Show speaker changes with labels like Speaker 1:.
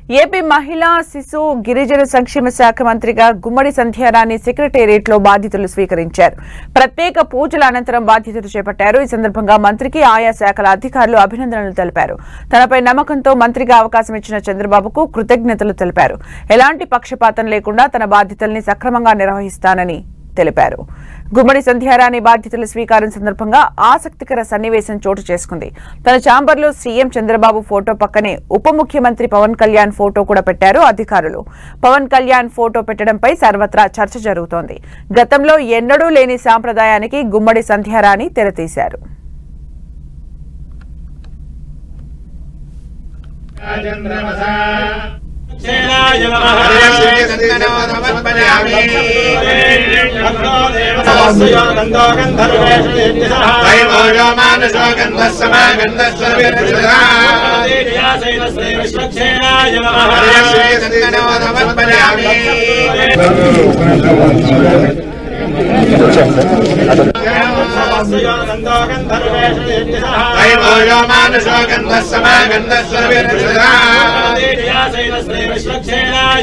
Speaker 1: AP మహిళా శిశు గిరిజన సంక్షేమ శాఖ మంత్రిగా గుమ్మడి సంధ్యారాణి సెక్రటేరియట్లో బాధ్యతలు స్వీకరించారు. ప్రత్యేక పూజల అనంతరం బాధ్యతలు చేపట్టారు. ఈ సందర్భంగా మంత్రికి ఆయా శాఖల అధికారులు అభినందనలు తెలిపారు. తనపై నమ్మకంతో మంత్రిగా అవకాశం ఇచ్చిన చంద్రబాబుకు కృతజ్ఞతలు తెలిపారు. ఎలాంటి పక్షపాతం లేకుండా తన బాధ్యతల్ని సక్రమంగా నిర్వహిస్తానని తెలిపారు. గుమ్మడి సంధ్యారాణి బాధ్యతల స్వీకారం సందర్భంగా ఆసక్తికర సన్నివేశం చోటు చేసుకుంది. తన ఛాంబర్లో సీఎం చంద్రబాబు ఫోటో పక్కనే ఉప ముఖ్యమంత్రి పవన్ కళ్యాణ్ ఫోటో కూడా పెట్టారు అధికారులు. పవన్ కళ్యాణ్ ఫోటో పెట్టడంపై సర్వత్రా చర్చ జరుగుతోంది. గతంలో ఎన్నడూ లేని సాంప్రదాయానికి గుమ్మడి సంధ్యారాణి తెరతీశారు.
Speaker 2: Vislakshena